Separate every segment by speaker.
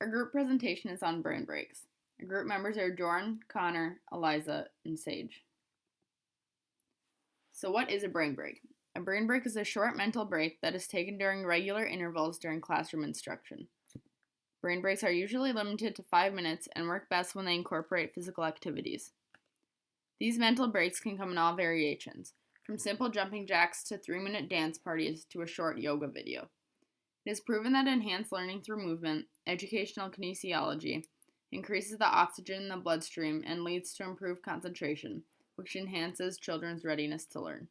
Speaker 1: Our group presentation is on brain breaks. Our group members are Jordan, Connor, Eliza, and Sage. So what is a brain break? A brain break is a short mental break that is taken during regular intervals during classroom instruction. Brain breaks are usually limited to 5 minutes and work best when they incorporate physical activities. These mental breaks can come in all variations, from simple jumping jacks to 3-minute dance parties to a short yoga video. It is proven that enhanced learning through movement, educational kinesiology, increases the oxygen in the bloodstream and leads to improved concentration, which enhances children's readiness to learn.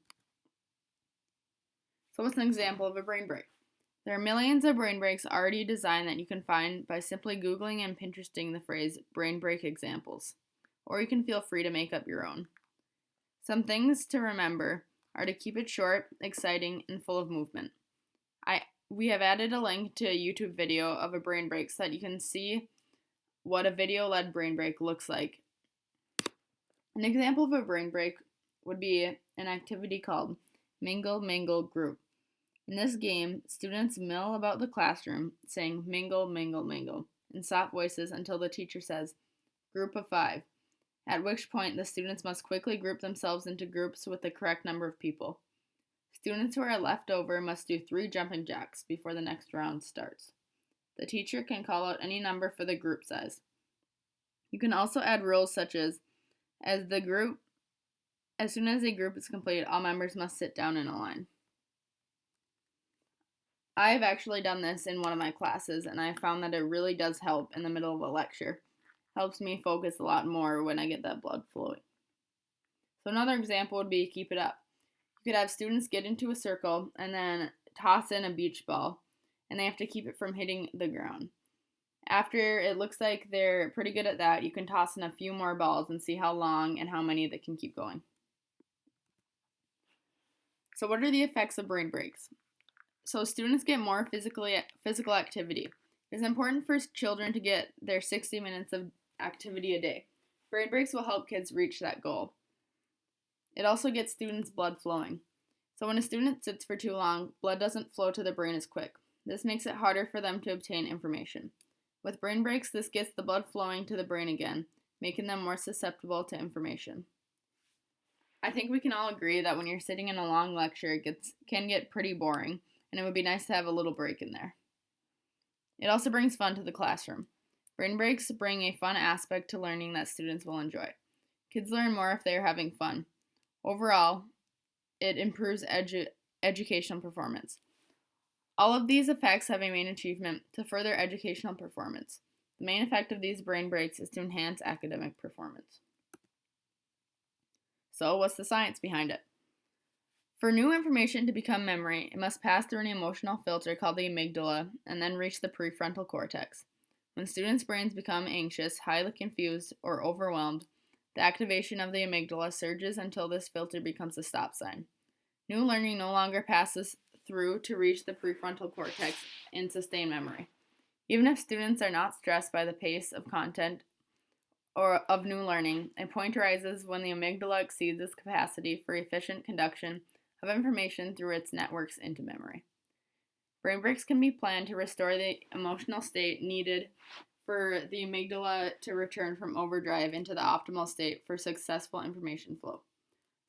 Speaker 1: So what's an example of a brain break? There are millions of brain breaks already designed that you can find by simply Googling and Pinteresting the phrase brain break examples, or you can feel free to make up your own. Some things to remember are to keep it short, exciting, and full of movement. We have added a link to a YouTube video of a brain break so that you can see what a video-led brain break looks like. An example of a brain break would be an activity called Mingle, Mingle, Group. In this game, students mill about the classroom, saying mingle, mingle, mingle, in soft voices until the teacher says, group of 5, at which point the students must quickly group themselves into groups with the correct number of people. Students who are left over must do 3 jumping jacks before the next round starts. The teacher can call out any number for the group size. You can also add rules such as soon as a group is complete, all members must sit down in a line. I've actually done this in one of my classes, and I found that it really does help in the middle of a lecture. Helps me focus a lot more when I get that blood flowing. So another example would be keep it up. You could have students get into a circle and then toss in a beach ball, and they have to keep it from hitting the ground. After it looks like they're pretty good at that, you can toss in a few more balls and see how long and how many they can keep going. So what are the effects of brain breaks? So students get more physical activity. It is important for children to get their 60 minutes of activity a day. Brain breaks will help kids reach that goal. It also gets students' blood flowing. So when a student sits for too long, blood doesn't flow to the brain as quick. This makes it harder for them to obtain information. With brain breaks, this gets the blood flowing to the brain again, making them more susceptible to information. I think we can all agree that when you're sitting in a long lecture, it can get pretty boring, and it would be nice to have a little break in there. It also brings fun to the classroom. Brain breaks bring a fun aspect to learning that students will enjoy. Kids learn more if they are having fun. Overall, it improves educational performance. All of these effects have a main achievement to further educational performance. The main effect of these brain breaks is to enhance academic performance. So, what's the science behind it? For new information to become memory, it must pass through an emotional filter called the amygdala and then reach the prefrontal cortex. When students' brains become anxious, highly confused, or overwhelmed, the activation of the amygdala surges until this filter becomes a stop sign. New learning no longer passes through to reach the prefrontal cortex and sustain memory. Even if students are not stressed by the pace of content or of new learning, a point arises when the amygdala exceeds its capacity for efficient conduction of information through its networks into memory. Brain breaks can be planned to restore the emotional state needed for the amygdala to return from overdrive into the optimal state for successful information flow.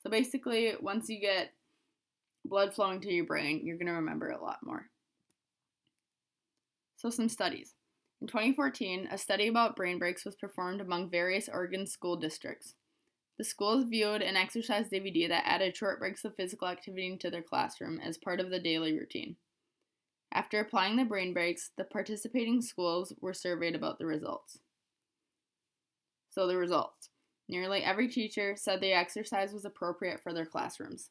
Speaker 1: So basically, once you get blood flowing to your brain, you're going to remember a lot more. So some studies. In 2014, a study about brain breaks was performed among various Oregon school districts. The schools viewed an exercise DVD that added short breaks of physical activity into their classroom as part of the daily routine. After applying the brain breaks, the participating schools were surveyed about the results. So the results. Nearly every teacher said the exercise was appropriate for their classrooms.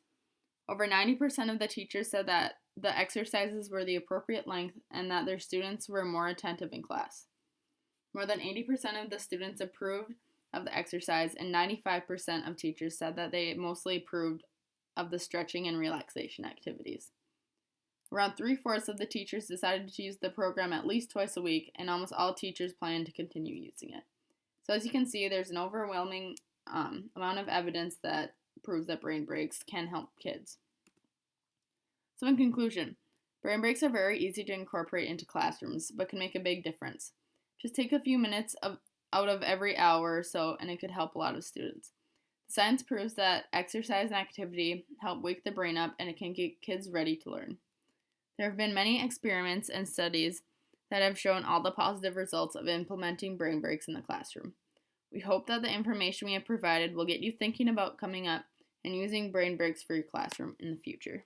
Speaker 1: Over 90% of the teachers said that the exercises were the appropriate length and that their students were more attentive in class. More than 80% of the students approved of the exercise, and 95% of teachers said that they mostly approved of the stretching and relaxation activities. Around 3/4 of the teachers decided to use the program at least twice a week, and almost all teachers plan to continue using it. So as you can see, there's an overwhelming amount of evidence that proves that brain breaks can help kids. So in conclusion, brain breaks are very easy to incorporate into classrooms, but can make a big difference. Just take a few minutes out of every hour or so, and it could help a lot of students. Science proves that exercise and activity help wake the brain up and it can get kids ready to learn. There have been many experiments and studies that have shown all the positive results of implementing brain breaks in the classroom. We hope that the information we have provided will get you thinking about coming up and using brain breaks for your classroom in the future.